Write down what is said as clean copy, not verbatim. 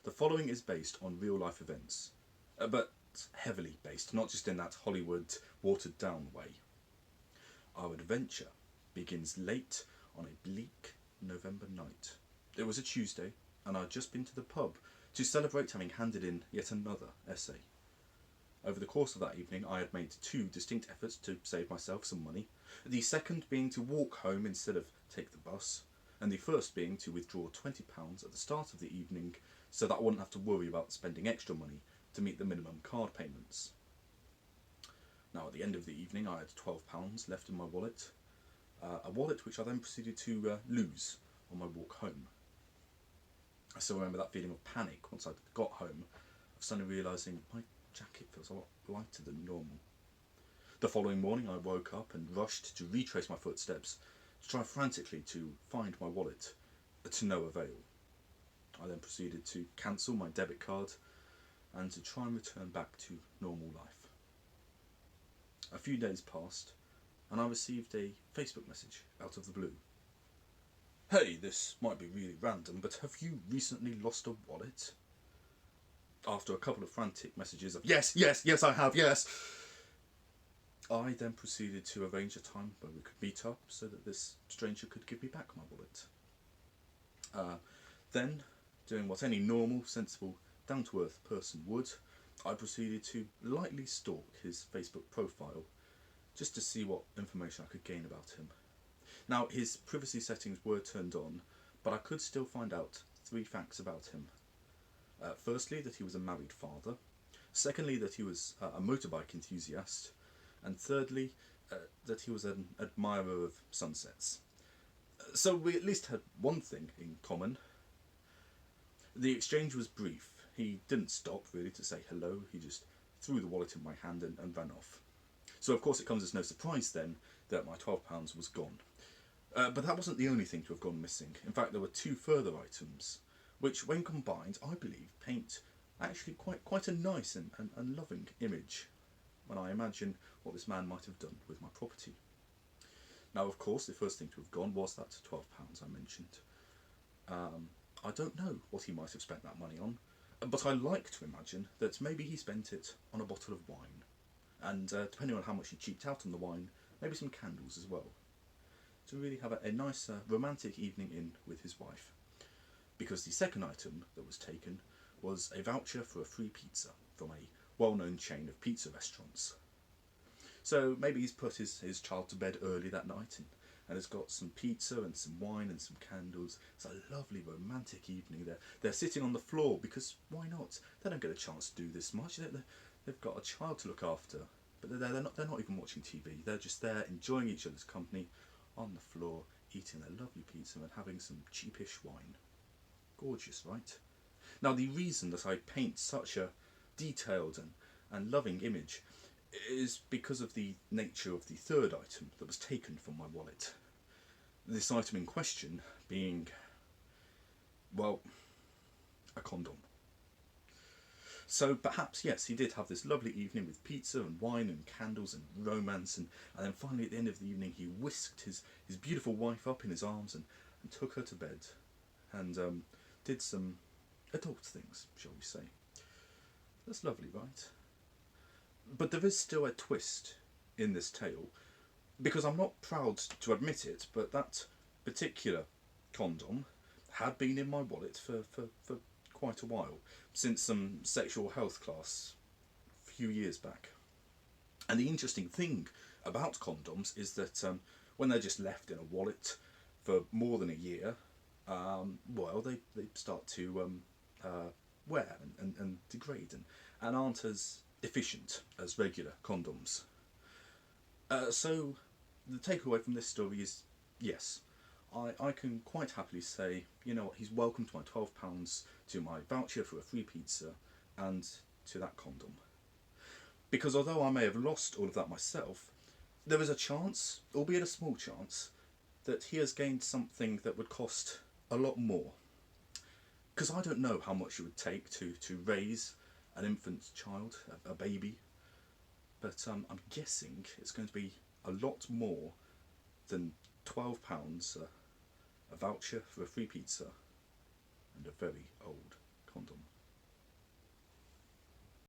The following is based on real life events, but heavily based, not just in that Hollywood watered down way. Our adventure begins late on a bleak November night. It was a Tuesday, and I'd just been to the pub to celebrate having handed in yet another essay. Over the course of that evening, I had made 2 distinct efforts to save myself some money, the second being to walk home instead of take the bus, and the first being to withdraw £20 at the start of the evening so that I wouldn't have to worry about spending extra money to meet the minimum card payments. Now, at the end of the evening, I had £12 left in my wallet, a wallet which I then proceeded to lose on my walk home. I still remember that feeling of panic once I got home, of suddenly realising my jacket feels a lot lighter than normal. The following morning I woke up and rushed to retrace my footsteps, to try frantically to find my wallet, to no avail. I then proceeded to cancel my debit card and to try and return back to normal life. A few days passed and I received a Facebook message out of the blue. "Hey, this might be really random, but have you recently lost a wallet?" After a couple of frantic messages of yes, I have, yes, I then proceeded to arrange a time where we could meet up so that this stranger could give me back my wallet. Then, doing what any normal, sensible, down-to-earth person would, I proceeded to lightly stalk his Facebook profile just to see what information I could gain about him. Now, his privacy settings were turned on, but I could still find out 3 facts about him. Firstly, that he was a married father. Secondly, that he was a motorbike enthusiast. And thirdly, that he was an admirer of sunsets. So we at least had one thing in common. The exchange was brief. He didn't stop really to say hello. He just threw the wallet in my hand and ran off. So of course it comes as no surprise then that my £12 was gone. But that wasn't the only thing to have gone missing. In fact, there were 2 further items, which when combined, I believe, paint actually quite a nice and loving image when I imagine what this man might have done with my property. Now, of course, the first thing to have gone was that £12 I mentioned. I don't know what he might have spent that money on, but I like to imagine that maybe he spent it on a bottle of wine, and depending on how much he cheaped out on the wine, maybe some candles as well, to really have a nice romantic evening in with his wife. Because the second item that was taken was a voucher for a free pizza from a well-known chain of pizza restaurants. So maybe he's put his child to bed early that night and has got some pizza and some wine and some candles. It's a lovely romantic evening. They're sitting on the floor because why not? They don't get a chance to do this much. They've got a child to look after, but they're not even watching TV. They're just there enjoying each other's company on the floor, eating their lovely pizza and having some cheapish wine. Gorgeous, right? Now, the reason that I paint such a detailed and loving image is because of the nature of the third item that was taken from my wallet. This item in question being, well, a condom. So perhaps, yes, he did have this lovely evening with pizza and wine and candles and romance, and then finally at the end of the evening he whisked his beautiful wife up in his arms and took her to bed and did some adult things, shall we say. That's lovely, right? But there is still a twist in this tale, because I'm not proud to admit it, but that particular condom had been in my wallet for quite a while, since some sexual health class a few years back. And the interesting thing about condoms is that when they're just left in a wallet for more than a year, well, they start to wear and degrade and aren't as efficient as regular condoms. So the takeaway from this story is, yes, I can quite happily say, you know what, he's welcome to my £12, to my voucher for a free pizza, and to that condom. Because although I may have lost all of that myself, there is a chance, albeit a small chance, that he has gained something that would cost a lot more. Because I don't know how much it would take to raise an infant child, a baby, but I'm guessing it's going to be a lot more than £12, a voucher for a free pizza, and a very old